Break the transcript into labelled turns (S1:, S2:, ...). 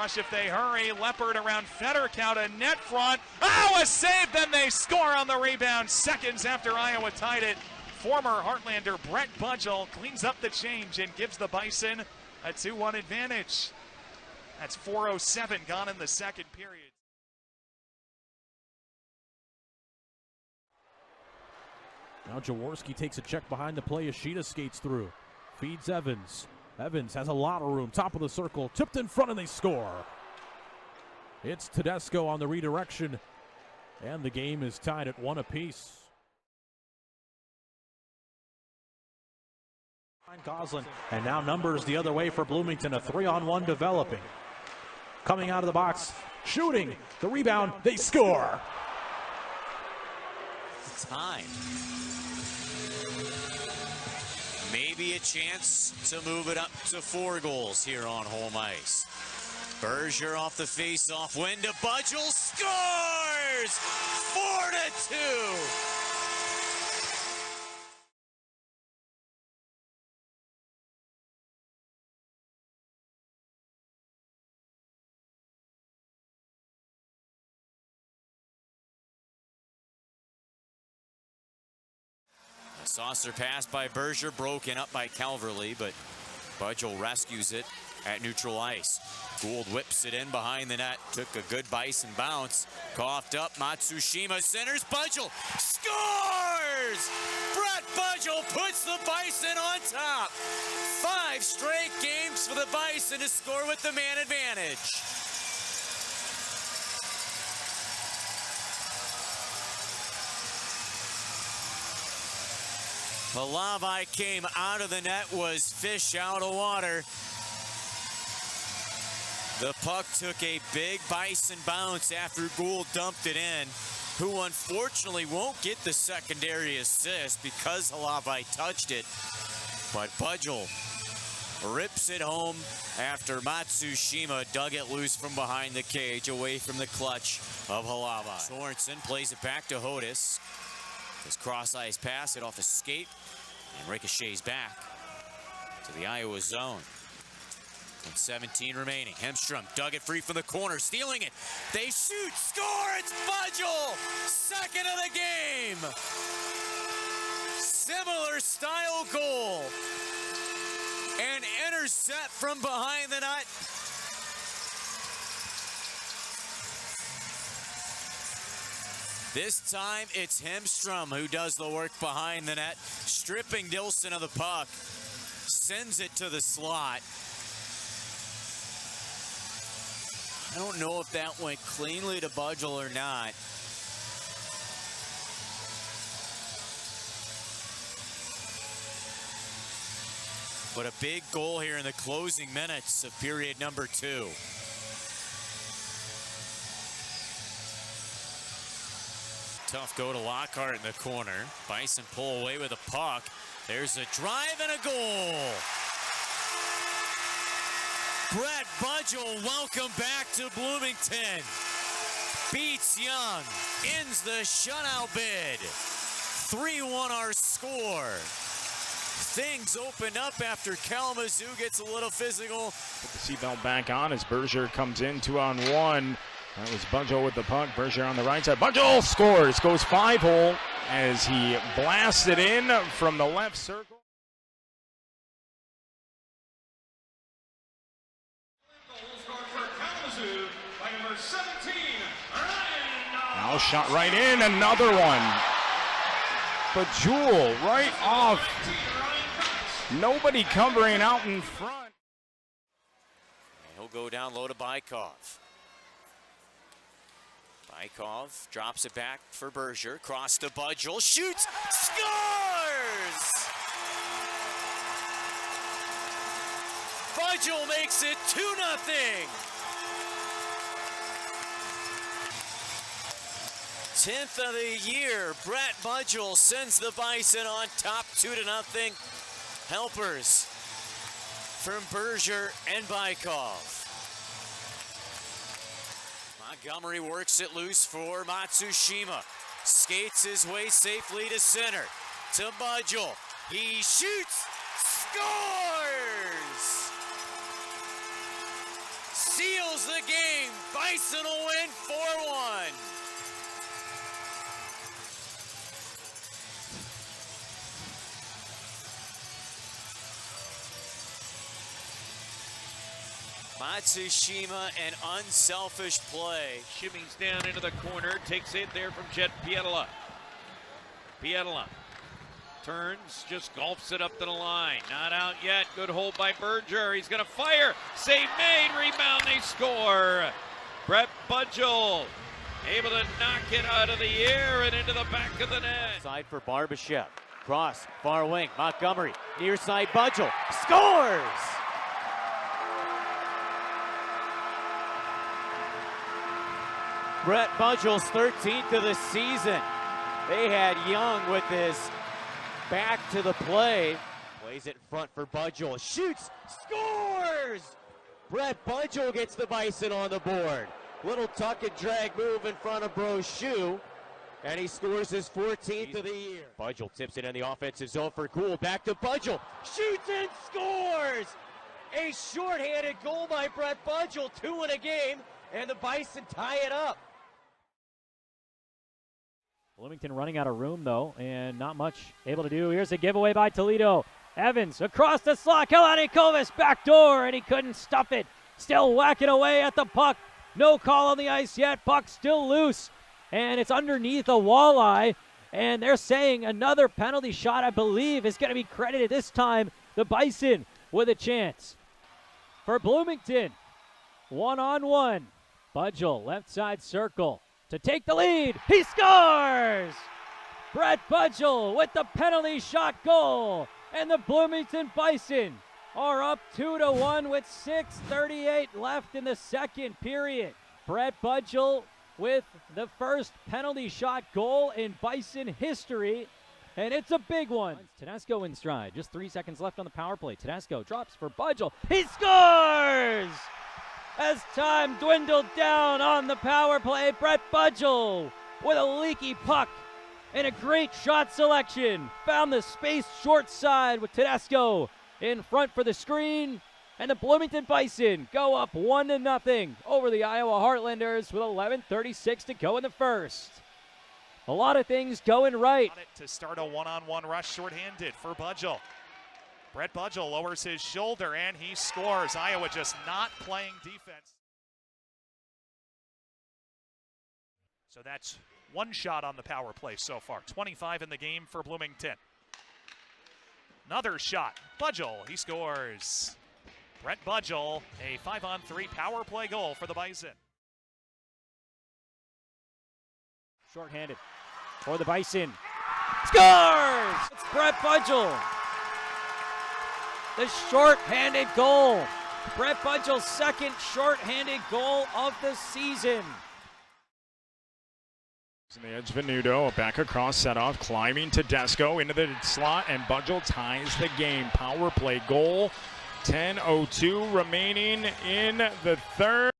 S1: rush if they hurry. Leopard around Fetterkow to net front. Oh, a save, then they score on the rebound seconds after Iowa tied it. Former Heartlander Brett Budgell cleans up the change and gives the Bison a 2-1 advantage. That's 4:07 gone in the second period.
S2: Now Jaworski takes a check behind the play as Sheeta skates through. Feeds Evans. Evans has a lot of room. Top of the circle. Tipped in front and they score. It's Tedesco on the redirection. And the game is tied at 1 apiece. Goslin, and now numbers the other way for Bloomington. A 3-on-1 developing. Coming out of the box. Shooting. The rebound. They score.
S3: Time. Maybe a chance to move it up to 4 goals here on home ice. Berger off the face-off. Winda Budgell scores! 4-2. Saucer pass by Berger, broken up by Calverley, but Budgell rescues it at neutral ice. Gould whips it in behind the net, took a good Bison bounce, coughed up, Matsushima centers, Budgell scores! Brett Budgell puts the Bison on top. 5 straight games for the Bison to score with the man advantage. Halavai came out of the net, was fish out of water. The puck took a big Bison bounce after Gould dumped it in, who unfortunately won't get the secondary assist because Halavai touched it. But Budgell rips it home after Matsushima dug it loose from behind the cage, away from the clutch of Halavai. Sorensen plays it back to Hodis. This cross-ice pass, it off a skate, and ricochets back to the Iowa zone. 17 remaining. Hemstrom dug it free from the corner, stealing it. They shoot, score, it's Budgell! Second of the game! Similar style goal. An intercept from behind the net. This time it's Hemstrom who does the work behind the net, stripping Dilson of the puck, sends it to the slot. I don't know if that went cleanly to Budgell or not. But a big goal here in the closing minutes of period number 2. Tough go to Lockhart in the corner. Bison pull away with a puck. There's a drive and a goal. Brett Budgell, welcome back to Bloomington. Beats Young, ends the shutout bid. 3-1 our score. Things open up after Kalamazoo gets a little physical.
S4: Put the seatbelt back on as Berger comes in 2-on-1. That was Budgell with the puck. Berger on the right side. Budgell scores. Goes 5-hole as he blasts it in from the left circle. Now shot right in. Another one. Budgell right off. Nobody covering out in front.
S3: He'll go down low to Bykov. Bykov drops it back for Berger. Cross to Budgell. Shoots. Scores! Budgell makes it 2-0. 10th of the year. Brett Budgell sends the Bison on top 2-0. Helpers from Berger and Bykov. Montgomery works it loose for Matsushima. Skates his way safely to center. To Budgell. He shoots. Scores! seals the game. Bison will win 4-1. Matsushima, an unselfish play.
S5: Shimmies down into the corner, takes it there from Jet Pietala. Pietala turns, just golfs it up to the line. Not out yet. Good hold by Berger. He's going to fire. Save made. Rebound. They score. Brett Budgell able to knock it out of the air and into the back of the net.
S3: Side for Barbashev. Cross, far wing. Montgomery. Near side Budgell. Scores! Brett Budgell's 13th of the season. They had Young with his back to the play. Plays it in front for Budgell. Shoots, scores! Brett Budgell gets the Bison on the board. Little tuck and drag move in front of Brochu. And he scores his 14th of the year. Budgell tips it in the offensive zone for Gould. Back to Budgell. Shoots and scores! A shorthanded goal by Brett Budgell. 2 in a game. And the Bison tie it up.
S6: Bloomington running out of room, though, and not much able to do. Here's a giveaway by Toledo. Evans across the slot. Kalani Kovis back door, and he couldn't stuff it. Still whacking away at the puck. No call on the ice yet. Puck still loose, and it's underneath a walleye. And they're saying another penalty shot, I believe, is going to be credited this time. The Bison with a chance. For Bloomington, 1-on-1. Budgell, left side circle. To take the lead, he scores! Brett Budgell with the penalty shot goal, and the Bloomington Bison are up 2-1 with 6:38 left in the second period. Brett Budgell with the first penalty shot goal in Bison history, and it's a big one. Tedesco in stride, just 3 seconds left on the power play. Tedesco drops for Budgell, he scores! As time dwindled down on the power play, Brett Budgell with a leaky puck and a great shot selection. Found the space short side with Tedesco in front for the screen. And the Bloomington Bison go up 1-0 over the Iowa Heartlanders with 11:36 to go in the first. A lot of things going right.
S1: To start a one-on-one rush shorthanded for Budgell. Brett Budgell lowers his shoulder and he scores. Iowa just not playing defense. So that's one shot on the power play so far. 25 in the game for Bloomington. Another shot. Budgell, he scores. Brett Budgell, a 5-on-3 power play goal for the Bison.
S6: Shorthanded for the Bison. Scores! It's Brett Budgell. The short-handed goal. Brett Budgell's second short-handed goal of the season.
S4: In the edge, Venuto back across, set off, climbing Tedesco into the slot, and Budgell ties the game. Power play goal. 10:02 remaining in the third.